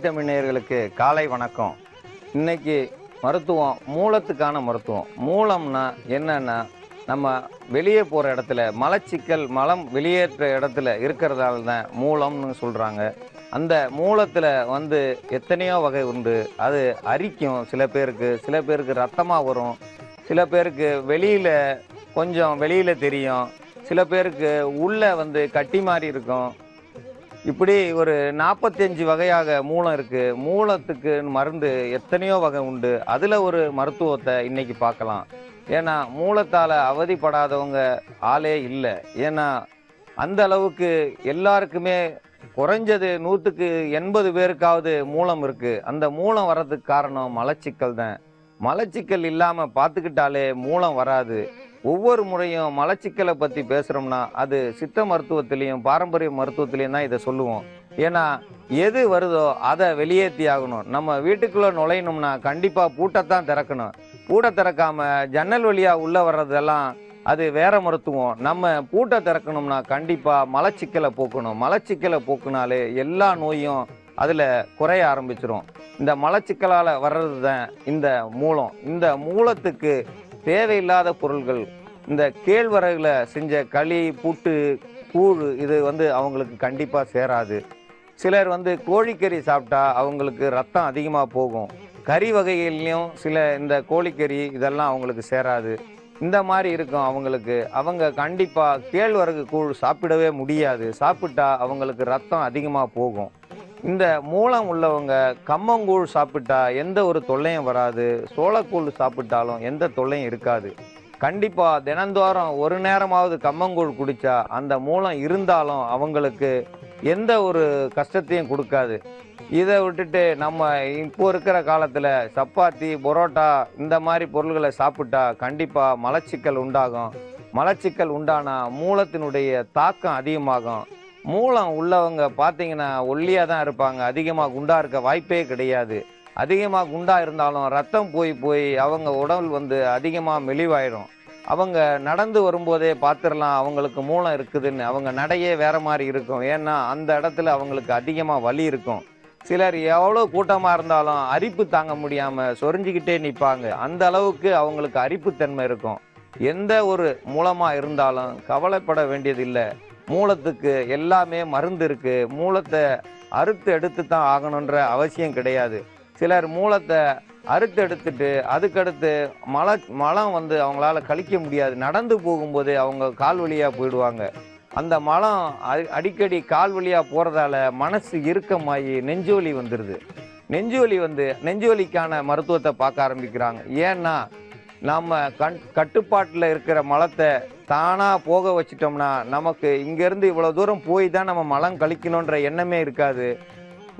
தமிழர்களுக்கு காலை வணக்கம். இன்னைக்கு மருத்துவம் மூலத்துக்கான மருத்துவம். மூலம்னா என்னன்னா, நம்ம வெளியே போகிற இடத்துல மலச்சிக்கல் மலம் வெளியேற்ற இடத்துல இருக்கிறதால தான் மூலம்னு சொல்கிறாங்க. அந்த மூலத்தில் எத்தனையோ வகை உண்டு. அது அரிக்கும் சில பேருக்கு ரத்தமாக வரும், சில பேருக்கு கொஞ்சம் வெளியில் தெரியும், சில பேருக்கு உள்ளே கட்டி மாதிரி இருக்கும். இப்படி ஒரு 45 வகையாக மூலம் இருக்கு. மூலத்துக்கு மருந்து எத்தனையோ வகை உண்டு. அதுல ஒரு மருத்துவத்தை இன்னைக்கு பார்க்கலாம். ஏன்னா மூலத்தால அவதிப்படாதவங்க ஆளே இல்லை. ஏன்னா அந்த அளவுக்கு எல்லாருக்குமே குறைஞ்சது 100க்கு 80 பேருக்காவது மூலம் இருக்கு. அந்த மூலம் வர்றதுக்கு காரணம் மலச்சிக்கல் தான். மலச்சிக்கல் இல்லாம பார்த்துக்கிட்டாலே மூலம் வராது. ஒவ்வொரு முறையும் மலச்சிக்கலை பற்றி பேசுகிறோம்னா அது சித்த மருத்துவத்திலையும் பாரம்பரிய மருத்துவத்திலையும் தான் இதை சொல்லுவோம். ஏன்னா எது வருதோ அதை வெளியேற்றி ஆகணும். நம்ம வீட்டுக்குள்ளே நுழையணும்னா கண்டிப்பாக பூட்டைத்தான் திறக்கணும். பூட்டை திறக்காம ஜன்னல் வழியாக உள்ளே வர்றதெல்லாம் அது வேற மருத்துவம். நம்ம பூட்டை திறக்கணும்னா கண்டிப்பாக மலச்சிக்கலை போக்கணும். மலச்சிக்கலை போக்குனாலே எல்லா நோயும் அதில் குறைய ஆரம்பிச்சிடும். இந்த மலச்சிக்கலால் வர்றது தான் இந்த மூலம். இந்த மூலத்துக்கு தேவையில்லாத பொருள்கள், இந்த கேழ்வரகுல செஞ்ச களி, புட்டு, கூழ் இது அவங்களுக்கு கண்டிப்பாக சேராது. சிலர் கோழிக்கறி சாப்பிட்டா அவங்களுக்கு ரத்தம் அதிகமாக போகும். கறி வகைகள்லையும் இந்த கோழிக்கறி இதெல்லாம் அவங்களுக்கு சேராது. இந்த மாதிரி இருக்கும் அவங்களுக்கு. அவங்க கண்டிப்பாக கேழ்வரகு கூழ் சாப்பிடவே முடியாது. சாப்பிட்டா அவங்களுக்கு ரத்தம் அதிகமாக போகும். இந்த மூலம் உள்ளவங்க கம்மங்கூழ் சாப்பிட்டா எந்த ஒரு தொல்லையும் வராது. சோளக்கூழ் சாப்பிட்டாலும் எந்த தொல்லையும் இருக்காது. கண்டிப்பாக தினந்தோறும் ஒரு நேரமாவது கம்மங்கூழ் குடித்தா அந்த மூலம் இருந்தாலும் அவங்களுக்கு எந்த ஒரு கஷ்டத்தையும் கொடுக்காது. இதை விட்டுட்டு நம்ம இப்போ இருக்கிற காலத்தில் சப்பாத்தி, பரோட்டா இந்த மாதிரி பொருள்களை சாப்பிட்டா கண்டிப்பாக மலச்சிக்கல் உண்டாகும். மலச்சிக்கல் உண்டானா மூலத்தினுடைய தாக்கம் அதிகமாகும். மூலம் உள்ளவங்க பார்த்தீங்கன்னா ஒல்லியாக தான் இருப்பாங்க. அதிகமாக குண்டா இருக்க வாய்ப்பே கிடையாது. அதிகமாக குண்டா இருந்தாலும் ரத்தம் போய் அவங்க உடல் அதிகமாக மெலிவாயிடும். அவங்க நடந்து வரும்போதே பார்த்துடலாம் அவங்களுக்கு மூலம் இருக்குதுன்னு. அவங்க நடையே வேற மாதிரி இருக்கும். ஏன்னா அந்த இடத்துல அவங்களுக்கு அதிகமாக வலி இருக்கும். சிலர் எவ்வளோ கூட்டமாக இருந்தாலும் அரிப்பு தாங்க முடியாமல் சொரிஞ்சிக்கிட்டே நிற்பாங்க. அந்த அளவுக்கு அவங்களுக்கு அரிப்புத்தன்மை இருக்கும். எந்த ஒரு மூலமாக இருந்தாலும் கவலைப்பட வேண்டியதில்லை. மூலத்துக்கு எல்லாமே மருந்து இருக்கு. மூலத்தை அறுத்து எடுத்து தான் ஆகணுன்ற அவசியம் கிடையாது. சிலர் மூலத்தை அறுத்து எடுத்துட்டு அதுக்கடுத்து மலம் அவங்களால கழிக்க முடியாது. நடந்து போகும்போது அவங்க கால் வழியாக போயிடுவாங்க. அந்த மலம் அடிக்கடி கால் வழியாக போகிறதால மனசு இறுக்கமாகி நெஞ்சு வலி வந்துடுது. நெஞ்சு வலிக்கான மருத்துவத்தை பார்க்க ஆரம்பிக்கிறாங்க. ஏன்னா நம்ம கட்டுப்பாட்டில் இருக்கிற மலத்தை தானாக போக வச்சிட்டோம்னா நமக்கு இங்கேருந்து இவ்வளோ தூரம் போய் தான் நம்ம மலம் கழிக்கணுன்ற எண்ணமே இருக்காது.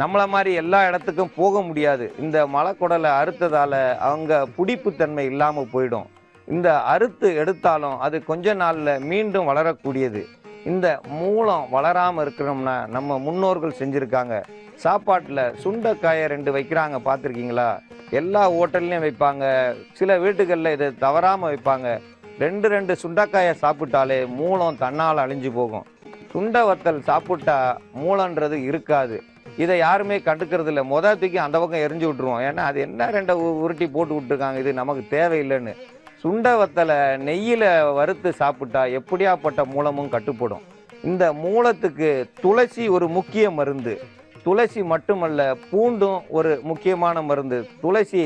நம்மளை மாதிரி எல்லா இடத்துக்கும் போக முடியாது. இந்த மலக்குடலை அறுத்ததால் அவங்க பிடிப்புத்தன்மை இல்லாமல் போயிடும். இந்த அறுத்து எடுத்தாலும் அது கொஞ்ச நாளில் மீண்டும் வளரக்கூடியது. இந்த மூலம் வளராமல் இருக்கணும்னா நம்ம முன்னோர்கள் செஞ்சுருக்காங்க. சாப்பாட்டில் சுண்டைக்காயை 2 வைக்கிறாங்க, பார்த்துருக்கீங்களா? எல்லா ஹோட்டல்லையும் வைப்பாங்க. சில வீட்டுகளில் இதை தவறாமல் வைப்பாங்க. 2 சுண்டைக்காயை சாப்பிட்டாலே மூலம் தன்னால் அழிஞ்சு போகும். சுண்டை வத்தல் சாப்பிட்டா மூலன்றது இருக்காது. இதை யாருமே கண்டுக்கிறது இல்லை. தூக்கி அந்த பக்கம் எரிஞ்சு விட்டுருவோம். ஏன்னா அது என்ன 2 உருட்டி போட்டு விட்டுருக்காங்க, இது நமக்கு தேவையில்லைன்னு. சுண்டை வத்தலை நெய்யில் வறுத்து சாப்பிட்டா எப்படியாப்பட்ட மூலமும் கட்டுப்படும். இந்த மூலத்துக்கு துளசி ஒரு முக்கிய மருந்து. துளசி மட்டுமல்ல, பூண்டும் ஒரு முக்கியமான மருந்து. துளசி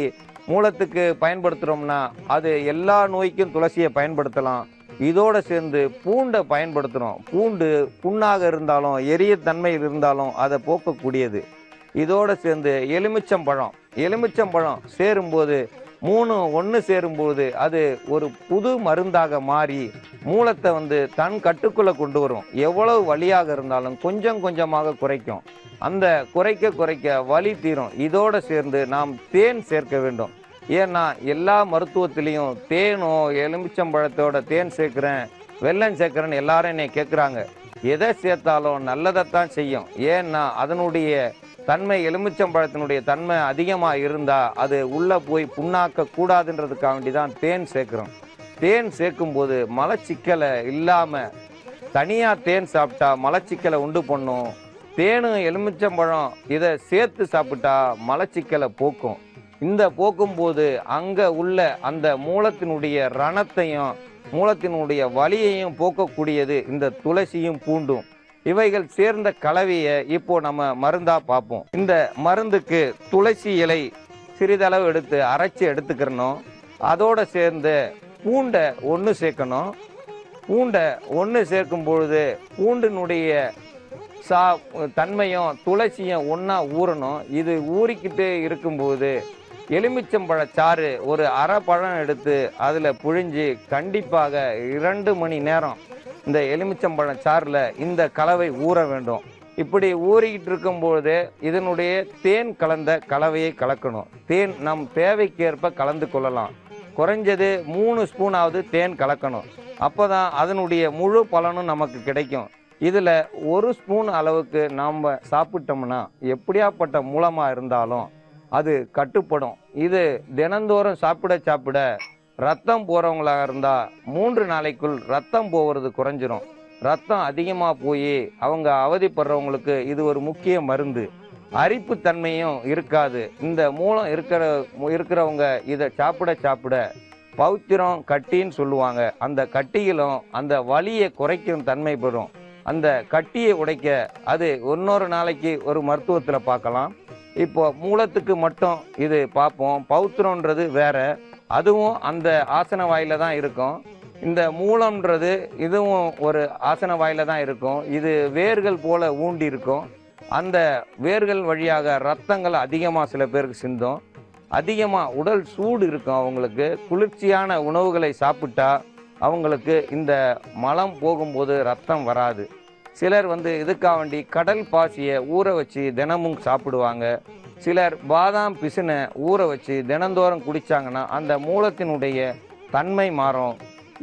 மூலத்துக்கு பயன்படுத்துகிறோம்னா அது எல்லா நோய்க்கும் துளசியை பயன்படுத்தலாம். இதோடு சேர்ந்து பூண்டை பயன்படுத்துகிறோம். பூண்டு புண்ணாக இருந்தாலும் எரியத்தன்மையில் இருந்தாலும் அதை போக்கக்கூடியது. இதோடு சேர்ந்து எலுமிச்சம்பழம் சேரும்போது 3 ஒன்று சேரும்போது அது ஒரு புது மருந்தாக மாறி மூலத்தை தன் கட்டுக்குள்ளே கொண்டு வரும். எவ்வளவு வலியாக இருந்தாலும் கொஞ்சம் கொஞ்சமாக குறைக்கும். அந்த குறைக்க வலி தீரும். இதோடு சேர்ந்து நாம் தேன் சேர்க்க வேண்டும். ஏன்னா எல்லா மருத்துவத்திலையும் தேனோ எலுமிச்சம்பழத்தோட தேன் சேர்க்குறேன், வெல்லம் சேர்க்குறேன்னு எல்லாரும் என்னை கேட்குறாங்க. எதை சேர்த்தாலும் நல்லதைத்தான் செய்யும். ஏன்னா அதனுடைய தன்மை, எலுமிச்சம்பழத்தினுடைய தன்மை அதிகமாக இருந்தால் அது உள்ளே போய் புண்ணாக்க கூடாதுன்றதுக்காக வேண்டி தான் தேன் சேர்க்குறோம். தேன் சேர்க்கும்போது மலச்சிக்கலை இல்லாமல் தனியாக தேன் சாப்பிட்டா மலச்சிக்கலை உண்டு பண்ணும். தேனும் எலுமிச்சம்பழம் இதை சேர்த்து சாப்பிட்டா மலச்சிக்கலை போக்கும். இந்த போக்கும்போது அங்கே உள்ள அந்த மூலத்தினுடைய ரணத்தையும் மூலத்தினுடைய வலியையும் போக்கக்கூடியது இந்த துளசியும் பூண்டும். இவைகள் சேர்ந்த கலவையை இப்போ நம்ம மருந்தா பார்ப்போம். இந்த மருந்துக்கு துளசி இலை சிறிதளவு எடுத்து அரைச்சி எடுத்துக்கிறணும். அதோட சேர்ந்து பூண்டை ஒன்று சேர்க்கணும். பூண்டை ஒன்று சேர்க்கும் பொழுது பூண்டினுடைய தன்மையும் துளசியும் ஒன்றா ஊறணும். இது ஊறிக்கிட்டு இருக்கும்போது எலுமிச்சம்பழச்சாறு ஒரு அரை பழம் எடுத்து அதில் புழிஞ்சு கண்டிப்பாக 2 மணி நேரம் இந்த எலுமிச்சம்பழச்சாறில் இந்த கலவை ஊற வேண்டும். இப்படி ஊறிக்கிட்டு இருக்கும்போது இதனுடைய தேன் கலந்த கலவையை கலக்கணும். தேன் நம் தேவைக்கேற்ப கலந்து கொள்ளலாம். குறைஞ்சது 3 ஸ்பூனாவது தேன் கலக்கணும். அப்போ தான் அதனுடைய முழு பலனும் நமக்கு கிடைக்கும். இதில் 1 ஸ்பூன் அளவுக்கு நாம் சாப்பிட்டோம்னா எப்படியாப்பட்ட மூலமாக இருந்தாலும் அது கட்டுப்படும். இது தினந்தோறும் சாப்பிட ரத்தம் போகிறவங்களாக இருந்தால் 3 நாளைக்குள் ரத்தம் போகிறது குறைஞ்சிரும். ரத்தம் அதிகமாக போய் அவங்க அவதிப்படுறவங்களுக்கு இது ஒரு முக்கிய மருந்து. அரிப்பு தன்மையும் இருக்காது. இந்த மூலம் இருக்கிறவங்க இதை சாப்பிட பௌத்திரம் கட்டின்னு சொல்லுவாங்க. அந்த கட்டிகளும் அந்த வலியை குறைக்கும் தன்மை பெறும். அந்த கட்டியை உடைக்க அது இன்னொரு நாளைக்கு ஒரு மருத்துவத்தில் பார்க்கலாம். இப்போ மூலத்துக்கு மட்டும் இது பார்ப்போம். பௌத்திரன்றது வேற, அதுவும் அந்த ஆசன வாயில தான் இருக்கும். இந்த மூலம்ன்றது இதுவும் ஒரு ஆசன வாயில தான் இருக்கும். இது வேர்கள் போல ஊண்டி இருக்கும். அந்த வேர்கள் வழியாக ரத்தங்கள் அதிகமாக சில பேருக்கு சிந்தும். அதிகமாக உடல் சூடு இருக்கும். அவங்களுக்கு குளிர்ச்சியான உணவுகளை சாப்பிட்டா அவங்களுக்கு இந்த மலம் போகும்போது ரத்தம் வராது. சிலர் இதுக்காக வேண்டி கடல் பாசியை ஊற வச்சு தினமும் சாப்பிடுவாங்க. சிலர் பாதாம் பிசினை ஊற வச்சு தினந்தோறும் குடித்தாங்கன்னா அந்த மூலத்தினுடைய தன்மை மாறும்.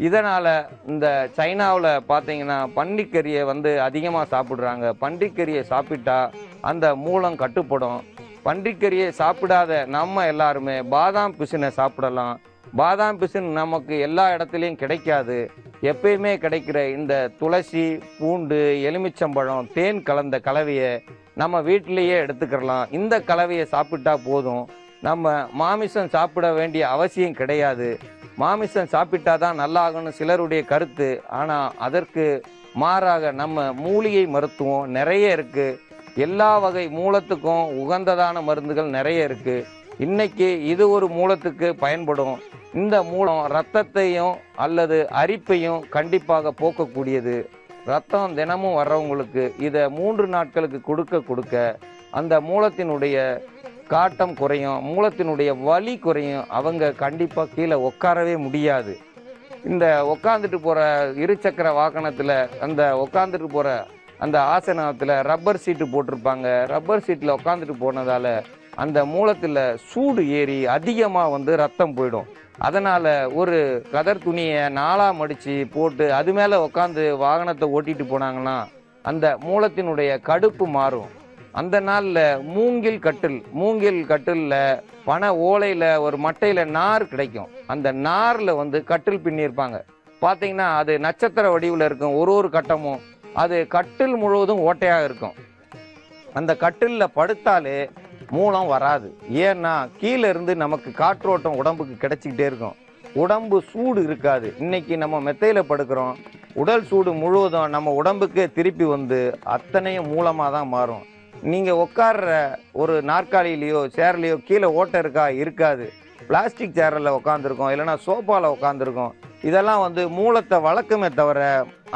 இதனால் இந்த சைனாவில் பார்த்தீங்கன்னா பன்றிக்கறியை அதிகமாக சாப்பிட்றாங்க. பன்றிக்கறியை சாப்பிட்டா அந்த மூலம் கட்டுப்படும். பன்றிக்கறியை சாப்பிடாத நம்ம எல்லாருமே பாதாம் பிசினை சாப்பிடலாம். பாதாம் பிசின் நமக்கு எல்லா இடத்துலையும் கிடைக்காது. எப்பயுமே கிடைக்கிற இந்த துளசி, பூண்டு, எலுமிச்சம்பழம், தேன் கலந்த கலவையை நம்ம வீட்டிலேயே எடுத்துக்கிறலாம். இந்த கலவையை சாப்பிட்டா போதும். நம்ம மாமிசம் சாப்பிட வேண்டிய அவசியம் கிடையாது. மாமிசம் சாப்பிட்டா தான் நல்லாகணும் சிலருடைய கருத்து. ஆனால் அதற்கு மாறாக நம்ம மூலிகை மருத்துவம் நிறைய இருக்குது. எல்லா வகை மூலத்துக்கும் உகந்ததான மருந்துகள் நிறைய இருக்குது. இன்னைக்கு இது ஒரு மூலத்துக்கு பயன்படும். இந்த மூலம் இரத்தத்தையும் அல்லது அரிப்பையும் கண்டிப்பாக போக்கக்கூடியது. ரத்தம் தினமும் வர்றவங்களுக்கு இதை 3 நாட்களுக்கு கொடுக்க அந்த மூலத்தினுடைய காட்டம் குறையும், மூலத்தினுடைய வலி குறையும். அவங்க கண்டிப்பாக கீழே உட்காரவே முடியாது. இந்த உட்காந்துட்டு போகிற இருசக்கர வாகனத்தில் அந்த உட்காந்துட்டு போகிற அந்த ஆசனத்தில் ரப்பர் சீட்டு போட்டிருப்பாங்க. ரப்பர் சீட்டில் உட்காந்துட்டு போனதால் அந்த மூலத்தில் சூடு ஏறி அதிகமாக ரத்தம் போயிடும். அதனால் ஒரு கதர் துணியை 4ஆக மடித்து போட்டு அது மேலே உட்காந்து வாகனத்தை ஓட்டிகிட்டு போனாங்கன்னா அந்த மூலத்தினுடைய கடுப்பு மாறும். அந்த நாளில் மூங்கில் கட்டிலில் பனை ஓலையில் ஒரு மட்டையில் நார் கிடைக்கும். அந்த நாரில் கட்டில் பின்னியிருப்பாங்க. பார்த்தீங்கன்னா அது நட்சத்திர வடிவில் இருக்கும். ஒரு கட்டமும் அது கட்டில் முழுவதும் ஓட்டையாக இருக்கும். அந்த கட்டிலில் படுத்தாலே மூலம் வராது. ஏன்னா கீழே இருந்து நமக்கு காற்றோட்டம் உடம்புக்கு கிடைச்சிக்கிட்டே இருக்கும். உடம்பு சூடு இருக்காது. இன்னைக்கு நம்ம மெத்தையில் படுக்கிறோம். உடல் சூடு முழுவதும் நம்ம உடம்புக்கே திருப்பி அத்தனையும் மூலமாக தான் மாறும். நீங்கள் உட்கார்ற ஒரு நாற்காலியிலையோ சேர்லையோ கீழே ஓட்டை இருக்காது. பிளாஸ்டிக் சேரில் உட்காந்துருக்கோம், இல்லைன்னா சோஃபாவில் உட்காந்துருக்கோம். இதெல்லாம் மூலத்தை வளர்க்குமே தவிர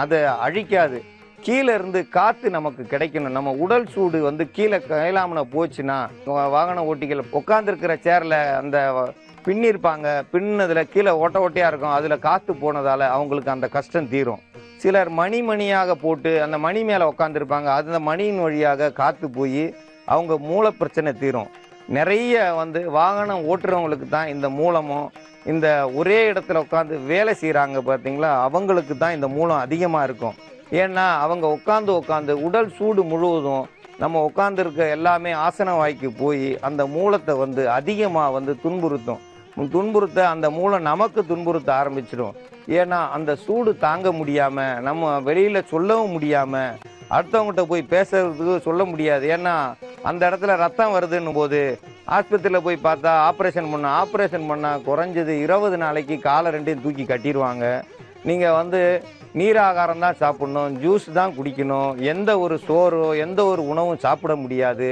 அதை அழிக்காது. கீழே இருந்து காற்று நமக்கு கிடைக்கணும். நம்ம உடல் சூடு கீழே கைலாமனை போச்சுன்னா வாகன ஓட்டிகள் உட்காந்துருக்கிற சேரில் அந்த பின்னிருப்பாங்க. பின்னதில் கீழே ஓட்டையாக இருக்கும். அதில் காற்று போனதால் அவங்களுக்கு அந்த கஷ்டம் தீரும். சிலர் மணியாக போட்டு அந்த மணி மேலே உட்காந்துருப்பாங்க. அந்த மணியின் வழியாக காற்று போய் அவங்க மூல பிரச்சனை தீரும். நிறைய வாகனம் ஓட்டுறவங்களுக்கு தான் இந்த மூலமும் இந்த ஒரே இடத்துல உட்காந்து வேலை செய்கிறாங்க பார்த்தீங்களா, அவங்களுக்கு தான் இந்த மூலம் அதிகமாக இருக்கும். ஏன்னா அவங்க உட்காந்து உடல் சூடு முழுவதும் நம்ம உட்காந்துருக்க எல்லாமே ஆசன வாய்க்கு போய் அந்த மூலத்தை அதிகமாக துன்புறுத்த அந்த மூலம் நமக்கு துன்புறுத்த ஆரம்பிச்சிடும். ஏன்னா அந்த சூடு தாங்க முடியாம நம்ம வெளியில சொல்லவும் முடியாம அடுத்தவங்ககிட்ட போய் பேசுறதுக்கு சொல்ல முடியாது. ஏன்னா அந்த இடத்துல ரத்தம் வருதுன்னும் போது ஆஸ்பத்திரியில் போய் பார்த்தா ஆப்ரேஷன் பண்ணா குறைஞ்சது 20 நாளைக்கு காலை ரெண்டையும் தூக்கி கட்டிடுவாங்க. நீங்கள் வந்து நீராகாரம் தான் சாப்பிடணும், ஜூஸ் தான் குடிக்கணும், எந்த ஒரு சோறோ எந்த ஒரு உணவும் சாப்பிட முடியாது.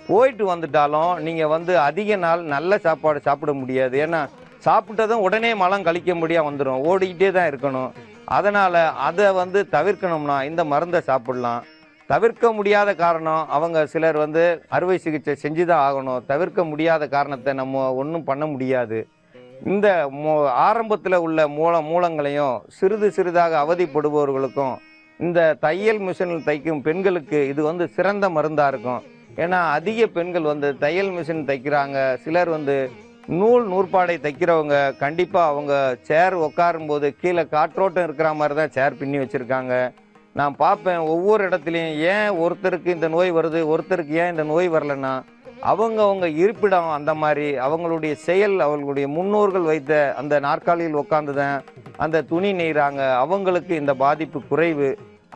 போயிட்டு வந்துட்டாலும் நீங்கள் வந்து அதிக நாள் நல்ல சாப்பாடு சாப்பிட முடியாது. ஏன்னா சாப்பிட்டதும் உடனே மலம் கழிக்கும்படியாக வந்துடும், ஓடிக்கிட்டே தான் இருக்கணும். அதனால் அதை வந்து தவிர்க்கணும்னா இந்த மருந்தை சாப்பிடலாம். தவிர்க்க முடியாத காரணம் அவங்க சிலர் வந்து அறுவை சிகிச்சை செஞ்சு தான் ஆகணும். தவிர்க்க முடியாத காரணத்தை நம்ம ஒன்றும் பண்ண முடியாது. இந்த ஆரம்பத்தில் உள்ள மூலங்களையும் சிறிது சிறிதாக அவதிப்படுபவர்களுக்கும் இந்த தையல் மிஷினில் தைக்கும் பெண்களுக்கு இது வந்து சிறந்த மருந்தாக இருக்கும். ஏன்னா அதிக பெண்கள் வந்து தையல் மிஷின் தைக்கிறாங்க. சிலர் வந்து நூற்பாடை தைக்கிறவங்க கண்டிப்பாக அவங்க சேர் உட்காரும்போது கீழே காற்றோட்டம் இருக்கிற மாதிரி தான் சேர் பின்னி வச்சுருக்காங்க. நான் பார்ப்பேன் ஒவ்வொரு இடத்துலையும் ஏன் ஒருத்தருக்கு இந்த நோய் வருது, ஒருத்தருக்கு ஏன் இந்த நோய் வரலன்னா அவங்க இருப்பிடம் அந்த மாதிரி, அவங்களுடைய செயல், அவங்களுடைய முன்னோர்கள் வைத்த அந்த நாற்காலியில் உட்காந்து தான் அந்த துணி நெய்கிறாங்க. அவங்களுக்கு இந்த பாதிப்பு குறைவு.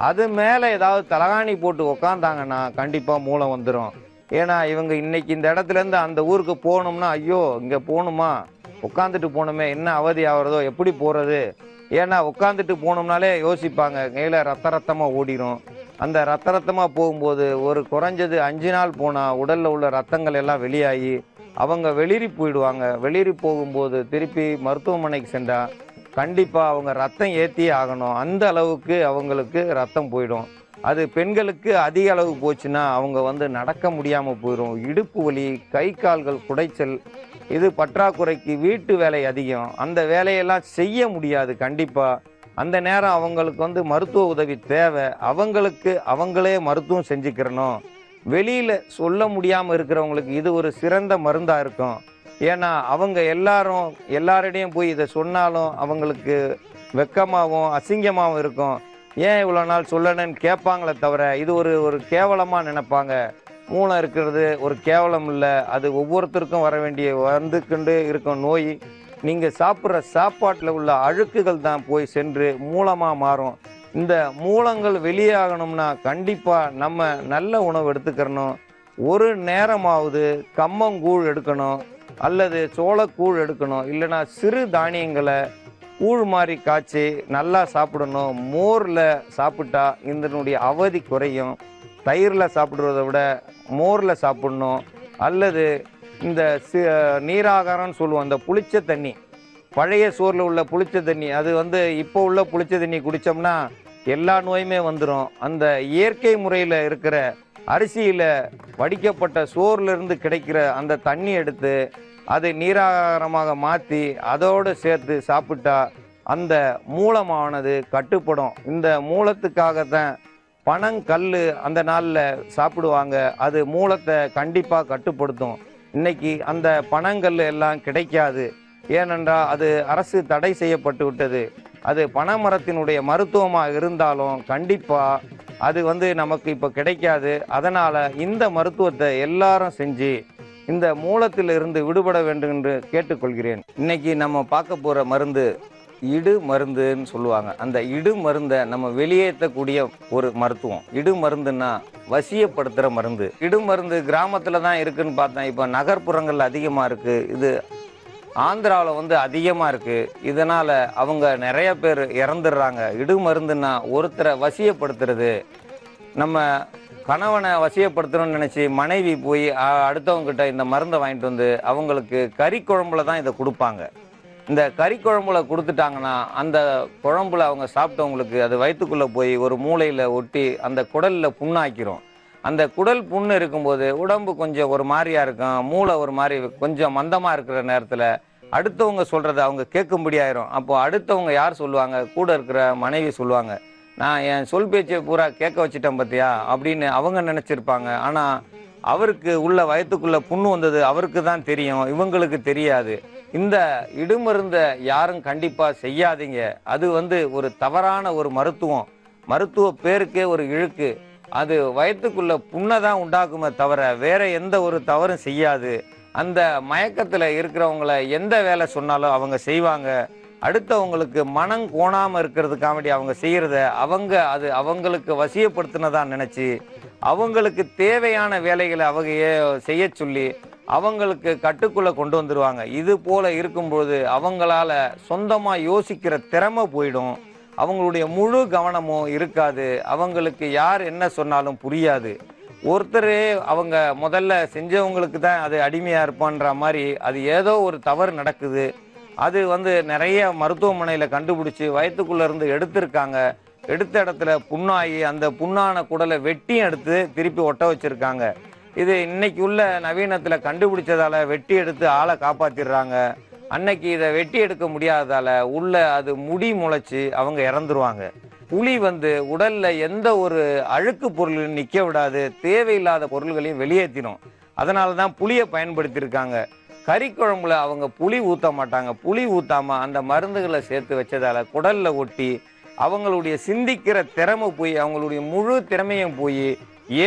அது மேலே ஏதாவது தலகாணி போட்டு உக்காந்தாங்கன்னா கண்டிப்பாக மூலம் வந்துடும். ஏன்னா இவங்க இன்னைக்கு இந்த இடத்துலேருந்து அந்த ஊருக்கு போகணும்னா ஐயோ இங்கே போகணுமா, உட்காந்துட்டு போகணுமே, என்ன அவதி ஆகிறதோ, எப்படி போகிறது. ஏன்னா உட்காந்துட்டு போனோம்னாலே யோசிப்பாங்க, கையில் ரத்தமாக ஓடிடும். அந்த ரத்தமாக போகும்போது ஒரு குறைஞ்சது 5 நாள் போனால் உடலில் உள்ள ரத்தங்கள் எல்லாம் வெளியாகி அவங்க வெளிரி போயிடுவாங்க. வெளிரி போகும்போது திருப்பி மருத்துவமனைக்கு சென்றால் கண்டிப்பாக அவங்க ரத்தம் ஏற்றியே ஆகணும். அந்த அளவுக்கு அவங்களுக்கு ரத்தம் போயிடும். அது பெண்களுக்கு அதிக அளவு போச்சுன்னா அவங்க வந்து நடக்க முடியாமல் போயிடும். இடுப்பு வலி, கை கால்கள் குடைச்சல், இது பற்றாக்குறைக்கு வீட்டு வேலை அதிகம், அந்த வேலையெல்லாம் செய்ய முடியாது. கண்டிப்பாக அந்த நேரம் அவங்களுக்கு வந்து மருத்துவ உதவி தேவை. அவங்களுக்கு அவங்களே மருத்துவம் செஞ்சுக்கிறணும். வெளியில் சொல்ல முடியாமல் இருக்கிறவங்களுக்கு இது ஒரு சிறந்த மருந்தாக இருக்கும். ஏன்னா அவங்க எல்லாரிடையும் போய் இதை சொன்னாலும் அவங்களுக்கு வெக்கமாகவும் அசிங்கமாகவும் இருக்கும். ஏன் இவ்வளோ நாள் சொல்லணும்னு கேட்பாங்களே தவிர இது ஒரு கேவலமாக நினைப்பாங்க. மூலம் இருக்கிறது ஒரு கேவலம் இல்லை, அது ஒவ்வொருத்தருக்கும் வர வேண்டிய வந்துக்கொண்டு இருக்கும் நோய். நீங்கள் சாப்பிட்ற சாப்பாட்டில் உள்ள அழுக்குகள் தான் போய் சென்று மூலமாக மாறும். இந்த மூலங்கள் வெளியாகணும்னா கண்டிப்பாக நம்ம நல்ல உணவு எடுத்துக்கிறணும். ஒரு நேரமாவது கம்மங்கூழ் எடுக்கணும், அல்லது சோளக்கூழ் எடுக்கணும், இல்லைனா சிறு தானியங்களை கூழ் மாதிரி காய்ச்சி நல்லா சாப்பிடணும். மோரில் சாப்பிட்டா இதனுடைய அவதி குறையும். தயிரில் சாப்பிட்றத விட மோரில் சாப்பிடணும். அல்லது இந்த நீராகாரம்னு சொல்லுவோம், அந்த புளிச்ச தண்ணி, பழைய சோறில் உள்ள புளிச்ச தண்ணி, அது வந்து இப்போ உள்ள புளிச்ச தண்ணி குடித்தோம்னா எல்லா நோயுமே வந்துடும். அந்த இயற்கை முறையில் இருக்கிற அரிசியில் வடிக்கப்பட்ட சோர்லேருந்து கிடைக்கிற அந்த தண்ணி எடுத்து அதை நீராகாரமாக மாற்றி அதோடு சேர்த்து சாப்பிட்டா அந்த மூலமானது கட்டுப்படும். இந்த மூலத்துக்காகத்தான் பனங்கல் அந்த நாளில் சாப்பிடுவாங்க. அது மூலத்தை கண்டிப்பாக கட்டுப்படுத்தும். இன்னைக்கு அந்த பனங்கல் எல்லாம் கிடைக்காது. ஏனென்றால் அது அரசு தடை செய்யப்பட்டு விட்டது. அது பனைமரத்தினுடைய மருத்துவமாக இருந்தாலும் கண்டிப்பாக அது வந்து நமக்கு இப்போ கிடைக்காது. அதனால் இந்த மருத்துவத்தை எல்லாரும் செஞ்சு இந்த மூலத்தில் இருந்து விடுபட வேண்டும் என்று கேட்டுக்கொள்கிறேன். இன்னைக்கு நம்ம பார்க்க போகிற மருந்து இடு மருந்துன்னு சொல்லுவாங்க. அந்த இடு மருந்தை நம்ம வெளியேற்றக்கூடிய ஒரு மருத்துவம். இடு மருந்துன்னா வசியப்படுத்துகிற மருந்து. இடு மருந்து கிராமத்தில் தான் இருக்குதுன்னு பார்த்தேன். இப்போ நகர்ப்புறங்கள் அதிகமாக இருக்குது. இது ஆந்திராவில் வந்து அதிகமாக இருக்குது. இதனால் அவங்க நிறைய பேர் இறந்துடுறாங்க. இடு மருந்துன்னா ஒருத்தரை வசியப்படுத்துறது. நம்ம கணவனை வசியப்படுத்தணும்னு நினச்சி மனைவி போய் அடுத்தவங்ககிட்ட இந்த மருந்தை வாங்கிட்டு வந்து அவங்களுக்கு கறி குழம்புல தான் இதை கொடுப்பாங்க. இந்த கறி குழம்புல கொடுத்துட்டாங்கன்னா அந்த குழம்புல அவங்க சாப்பிட்டவங்களுக்கு அது வயிற்றுக்குள்ளே போய் ஒரு மூளையில் ஒட்டி அந்த குடலில் புண்ணாக்கிரும். அந்த குடல் புண்ணு இருக்கும்போது உடம்பு கொஞ்சம் ஒரு மாதிரியாக இருக்கும், மூளை ஒரு மாதிரி கொஞ்சம் மந்தமாக இருக்கிற நேரத்தில் அடுத்தவங்க சொல்கிறத அவங்க கேட்கும்படியாயிரும். அப்போ அடுத்தவங்க யார் சொல்லுவாங்க? கூட இருக்கிற மனைவி சொல்லுவாங்க, நான் என் சொல் பேச்சை பூரா கேட்க வச்சுட்டேன் பார்த்தியா அப்படின்னு அவங்க நினச்சிருப்பாங்க. ஆனால் அவருக்கு உள்ள வயத்துக்குள்ளே புண்ணு வந்தது அவருக்கு தான் தெரியும், இவங்களுக்கு தெரியாது. இந்த இடுமருந்தை யாரும் கண்டிப்பாக செய்யாதீங்க. அது வந்து ஒரு தவறான ஒரு மருத்துவம். மருத்துவ பேருக்கே ஒரு இழுக்கு. அது வயத்துக்குள்ள புண்ணை தான் உண்டாக்குமே தவிர வேற எந்த ஒரு தவறும் செய்யாது. அந்த மயக்கத்தில் இருக்கிறவங்கள எந்த வேலை சொன்னாலும் அவங்க செய்வாங்க. அடுத்தவங்களுக்கு மனம் கோணாமல் இருக்கிறதுக்காக வேண்டி அவங்க செய்கிறத அது அவங்களுக்கு வசியப்படுத்தினதா நினச்சி அவங்களுக்கு தேவையான வேலைகளை அவங்க செய்ய சொல்லி அவங்களுக்கு கட்டுக்குள்ளே கொண்டு வந்துடுவாங்க. இது போல் இருக்கும்போது அவங்களால சொந்தமாக யோசிக்கிற திறமை போயிடும். அவங்களுடைய முழு கவனமும் இருக்காது. அவங்களுக்கு யார் என்ன சொன்னாலும் புரியாது. ஒருத்தர் அவங்க முதல்ல செஞ்சவங்களுக்கு தான் அது அடிமையாக இருப்பான்ற மாதிரி அது ஏதோ ஒரு தவறு நடக்குது. அது நிறைய மருத்துவமனையில் கண்டுபிடிச்சி வயிற்றுக்குள்ளே இருந்து எடுத்திருக்காங்க. எடுத்த இடத்துல புண்ணாகி அந்த புண்ணான குடலை வெட்டியும் எடுத்து திருப்பி ஒட்ட வச்சுருக்காங்க. இது இன்னைக்கு உள்ள நவீனத்தில் கண்டுபிடிச்சதால வெட்டி எடுத்து ஆளை காப்பாற்றிடுறாங்க. அன்னைக்கு இதை வெட்டி எடுக்க முடியாததால உள்ள அது முடி முளைச்சி அவங்க இறந்துருவாங்க. புளி உடல்ல எந்த ஒரு அழுக்கு பொருளையும் நிற்க விடாது, தேவையில்லாத பொருள்களையும் வெளியேற்றிடும். அதனால தான் புளியை பயன்படுத்தியிருக்காங்க. கறி குழம்புல அவங்க புளி ஊற்ற மாட்டாங்க. புளி ஊற்றாம அந்த மருந்துகளை சேர்த்து வச்சதால குடல்ல ஒட்டி அவங்களுடைய சிந்திக்கிற திறமை போய் அவங்களுடைய முழு திறமையும் போய்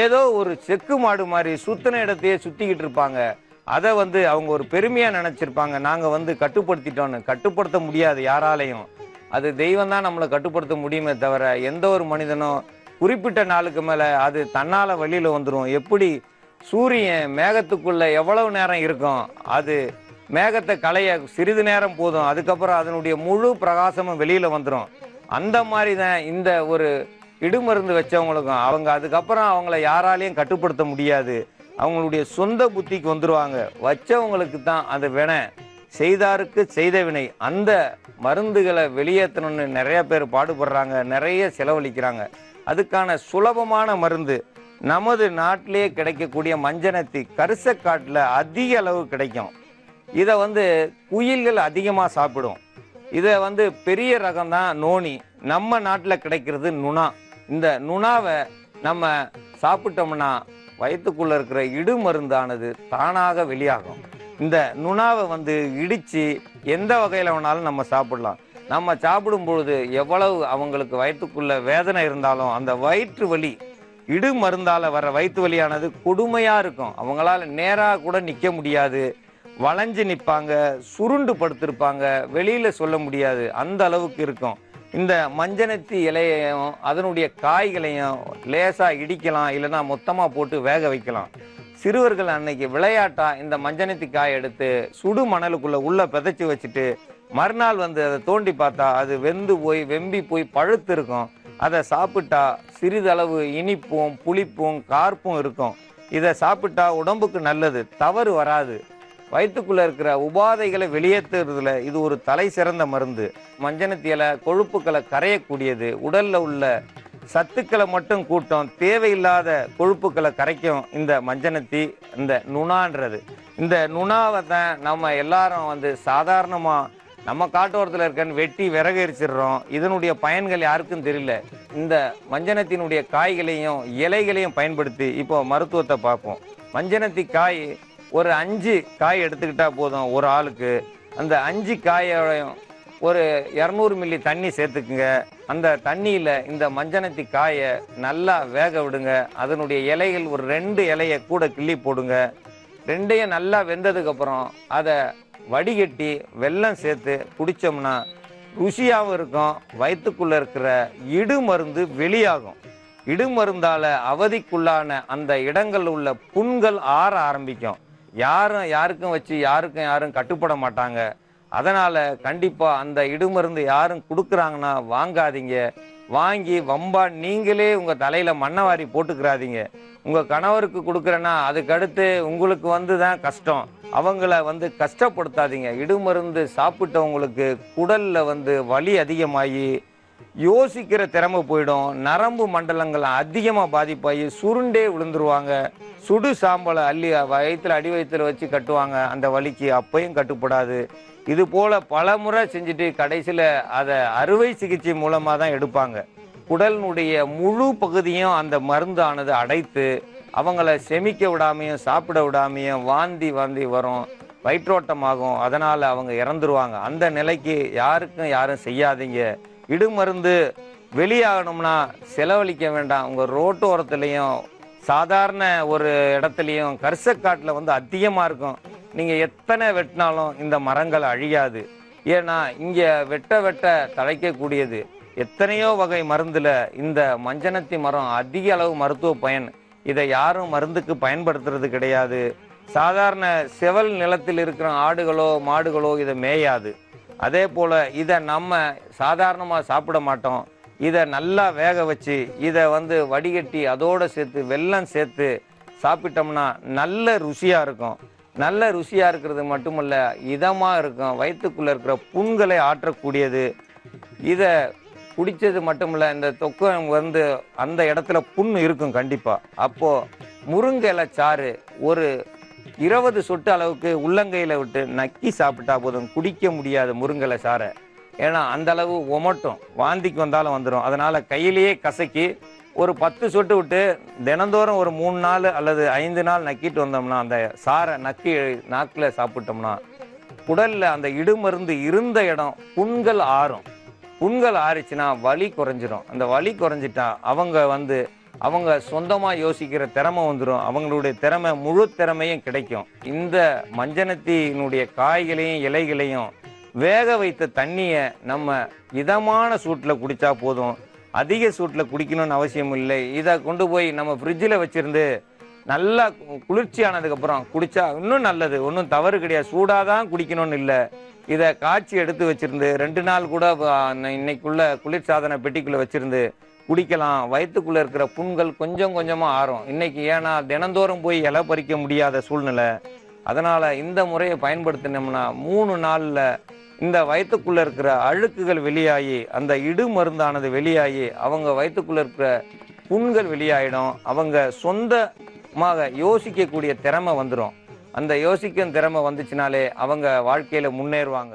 ஏதோ ஒரு செக்கு மாடு மாதிரி சுத்தின இடத்தையே சுத்திக்கிட்டு இருப்பாங்க. அதை அவங்க ஒரு பெருமையா நினைச்சிருப்பாங்க. நாங்க கட்டுப்படுத்திட்டோன்னு. கட்டுப்படுத்த முடியாது யாராலையும். அது தெய்வம் தான் நம்மளை கட்டுப்படுத்த முடியுமே தவிர எந்த ஒரு மனிதனும் குறிப்பிட்ட நாளுக்கு மேல அது தன்னால வெளியில வந்துடும். எப்படி சூரியன் மேகத்துக்குள்ள எவ்வளவு நேரம் இருக்கும், அது மேகத்தை களைய சிறிது நேரம் போதும், அதுக்கப்புறம் அதனுடைய முழு பிரகாசமும் வெளியில வந்துடும். அந்த மாதிரி தான் இந்த ஒரு இடுமருந்து வச்சவங்களுக்கும் அவங்க அதுக்கப்புறம் அவங்கள யாராலையும் கட்டுப்படுத்த முடியாது. அவங்களுடைய சொந்த புத்திக்கு வந்துருவாங்க. வச்சவங்களுக்கு தான் அது வினை, செய்தாருக்கு செய்த வினை. அந்த மருந்துகளை வெளியேற்றணும்னு நிறைய பேர் பாடுபடுறாங்க, நிறைய செலவழிக்கிறாங்க. அதுக்கான சுலபமான மருந்து நமது நாட்டிலேயே கிடைக்கக்கூடிய மஞ்சனத்தி கரிசக்காட்டில் அதிக அளவு கிடைக்கும். இதை குயில்கள் அதிகமாக சாப்பிடும். இதை பெரிய ரகம் தான் நோனி. நம்ம நாட்டில் கிடைக்கிறது நுணா. இந்த நுணாவை நம்ம சாப்பிட்டோம்னா வயிற்றுக்குள்ள இருக்கிற இடுமருந்தானது தானாக வெளியாகும். இந்த நுணாவை இடித்து எந்த வகையில் வேணாலும் நம்ம சாப்பிடலாம். நம்ம சாப்பிடும் பொழுது எவ்வளவு அவங்களுக்கு வயிற்றுக்குள்ள வேதனை இருந்தாலும் அந்த வயிற்று வலி இடு மருந்தால வர வயிற்று வலியானது கொடுமையா இருக்கும். அவங்களால நேராக கூட நிற்க முடியாது, வளைஞ்சு நிற்பாங்க, சுருண்டு படுத்திருப்பாங்க, வெளியில சொல்ல முடியாது, அந்த அளவுக்கு இருக்கும். இந்த மஞ்சனத்தி இலையையும் அதனுடைய காய்களையும் லேசா இடிக்கலாம், இல்லைன்னா மொத்தமா போட்டு வேக வைக்கலாம். சிறுவர்கள் அன்னைக்கு விளையாட்டா இந்த மஞ்சனத்தி காய் எடுத்து சுடு மணலுக்குள்ள உள்ள பிதைச்சி வச்சுட்டு மறுநாள் அதை தோண்டி பார்த்தா அது வெந்து போய் வெம்பி போய் பழுத்து இருக்கும். அதை சாப்பிட்டா சிறிதளவு இனிப்பும் புளிப்பும் கார்ப்பும் இருக்கும். இதை சாப்பிட்டா உடம்புக்கு நல்லது, தவறு வராது. வயிற்றுக்குள்ள இருக்கிற உபாதைகளை வெளியேற்றுறதுல இது ஒரு தலை சிறந்த மருந்து. மஞ்சனத்தி இலை கொழுப்புக்களை கரையக்கூடியது, உடல்ல உள்ள சத்துக்களை மட்டும் கூட்டம், தேவையில்லாத கொழுப்புக்களை கரைக்கும் இந்த மஞ்சனத்தி, இந்த நுணான்றது. இந்த நுணாவை தான் நம்ம எல்லாரும் சாதாரணமா நம்ம காட்டோரத்தில் இருக்கன்னு வெட்டி விறகு எரிச்சிடுறோம். இதனுடைய பயன்கள் யாருக்கும் தெரியல. இந்த மஞ்சனத்தினுடைய காய்களையும் இலைகளையும் பயன்படுத்தி இப்போ மருத்துவத்தை பார்ப்போம். மஞ்சனத்தி காய் ஒரு 5 காய் எடுத்துக்கிட்டா போதும் ஒரு ஆளுக்கு. அந்த 5 காயோடையும் ஒரு 200 மில்லி தண்ணி சேர்த்துக்குங்க. அந்த தண்ணியில் இந்த மஞ்சனத்தி காயை நல்லா வேக விடுங்க. அதனுடைய இலைகள் ஒரு 2 இலையை கூட கிள்ளி போடுங்க. 2ஐயும் நல்லா வெந்ததுக்கப்புறம் அதை வடிகட்டி வெல்லம் சேர்த்து குடித்தோம்னா ருசியாகவும் இருக்கும். வயிற்றுக்குள்ளே இருக்கிற இடு மருந்து வெளியாகும். இடு மருந்தால் அவதிக்குள்ளான அந்த இடங்கள் உள்ள புண்கள் ஆற ஆரம்பிக்கும். யாருக்கும் வச்சு யாரும் கட்டுப்பட மாட்டாங்க. அதனால் கண்டிப்பாக அந்த இடுமருந்து யாரும் கொடுக்குறாங்கன்னா வாங்காதீங்க. வாங்கி வம்பா நீங்களே உங்கள் தலையில் மண்ணை வாரி போட்டுக்கிறாதீங்க. உங்கள் கணவருக்கு கொடுக்குறேன்னா அதுக்கடுத்து உங்களுக்கு தான் கஷ்டம். அவங்கள கஷ்டப்படுத்தாதீங்க. இடுமருந்து சாப்பிட்டவங்களுக்கு குடலில் வலி அதிகமாகி யோசிக்கிற திறமை போயிடும். நரம்பு மண்டலங்கள் அதிகமாக பாதிப்பாகி சுருண்டே விழுந்துருவாங்க. சுடு சாம்பலை அள்ளி வயிற்றுல அடி வயிற்றுல வச்சு கட்டுவாங்க. அந்த வலிக்கு அப்பையும் கட்டுப்படாது. இது போல பல முறை செஞ்சுட்டு கடைசியில் அதை அறுவை சிகிச்சை மூலமாக தான் எடுப்பாங்க. குடலினுடைய முழு பகுதியும் அந்த மருந்தானது அடைத்து அவங்கள செமிக்க விடாமையும் சாப்பிட விடாமையும் வாந்தி வரும், வயிற்றோட்டமாகும். அதனால் அவங்க இறந்துருவாங்க. அந்த நிலைக்கு யாரும் செய்யாதீங்க. இடுமருந்து வெளியாகணும்னா செலவழிக்க வேண்டாம். உங்கள் ரோட்டு ஓரத்துலேயும் சாதாரண ஒரு இடத்துலையும் கரிசக்காட்டில் அதிகமாக இருக்கும். நீங்கள் எத்தனை வெட்டினாலும் இந்த மரங்கள் அழியாது. ஏன்னா இங்கே வெட்ட வெட்ட தழைக்கக்கூடியது. எத்தனையோ வகை மருந்துல இந்த மஞ்சனத்தி மரம் அதிக அளவு மருத்துவ பயன். இதை யாரும் மருந்துக்கு பயன்படுத்துறது கிடையாது. சாதாரண செவல் நிலத்தில் இருக்கிற ஆடுகளோ மாடுகளோ இதை மேயாது. அதே போல இதை நம்ம சாதாரணமாக சாப்பிட மாட்டோம். இதை நல்லா வேக வச்சு இதை வடிகட்டி அதோடு சேர்த்து வெல்லம் சேர்த்து சாப்பிட்டோம்னா நல்ல ருசியாக இருக்கும். நல்ல ருசியாக இருக்கிறது மட்டுமல்ல, இதமாக இருக்கும். வயிற்றுக்குள்ளே இருக்கிற புண்களை ஆற்றக்கூடியது. இதை குடித்தது மட்டுமில்ல, இந்த தொக்கம் அந்த இடத்துல புண் இருக்கும் கண்டிப்பாக. அப்போது முருங்கை இலை சாறு ஒரு 20 சொட்டு அளவுக்கு உள்ளங்கையில் விட்டு நக்கி சாப்பிட்டா போதும். குடிக்க முடியாது முருங்கை இலை சாறை. ஏன்னா அந்த அளவு உமட்டும், வாந்திக்கு வந்தாலும் வந்துடும். அதனால் கையிலேயே கசக்கி ஒரு 10 சொட்டு விட்டு தினந்தோறும் ஒரு 3 நாள் அல்லது 5 நாள் நக்கிட்டு வந்தோம்னா, அந்த சாரை நக்கி நாக்கில் சாப்பிட்டோம்னா குடலில் அந்த இடுமருந்து இருந்த இடம் புண்கள் ஆறும். புண்கள் ஆறிச்சுன்னா வலி குறைஞ்சிரும். அந்த வலி குறைஞ்சிட்டா அவங்க சொந்தமாக யோசிக்கிற திறமை வந்துடும். அவங்களுடைய திறமை முழு திறமையும் கிடைக்கும். இந்த மஞ்சனத்தினுடைய காய்களையும் இலைகளையும் வேக வைத்த தண்ணியை நம்ம இதமான சூட்டில் குடித்தா போதும். அதிக சூட்டில் குடிக்கணும்னு அவசியம் இல்லை. இதை கொண்டு போய் நம்ம ஃப்ரிட்ஜில் வச்சுருந்து நல்லா குளிர்ச்சியானதுக்கப்புறம் குடித்தா இன்னும் நல்லது. ஒன்றும் தவறு கிடையாது. சூடாக தான் குடிக்கணும்னு இல்லை. இதை காய்ச்சி எடுத்து வச்சுருந்து 2 நாள் கூட இன்னைக்குள்ள குளிர்சாதன பெட்டிக்குள்ளே வச்சுருந்து குடிக்கலாம். வயிற்றுக்குள்ளே இருக்கிற புண்கள் கொஞ்சம் கொஞ்சமாக ஆறும். இன்னைக்கு ஏன்னா தினந்தோறும் போய் இலை பறிக்க முடியாத சூழ்நிலை. அதனால் இந்த முறையை பயன்படுத்தினோம்னா 3 நாளில் இந்த வயிற்றுக்குள்ளே இருக்கிற அழுக்குகள் வெளியாகி அந்த இடு மருந்தானது வெளியாகி அவங்க வயிற்றுக்குள்ளே இருக்கிற புண்கள் வெளியாயிடும். அவங்க சொந்தமாக யோசிக்கக்கூடிய திறமை வந்துடும். அந்த யோசிக்கும் திறமை வந்துச்சுனாலே அவங்க வாழ்க்கையில் முன்னேறுவாங்க.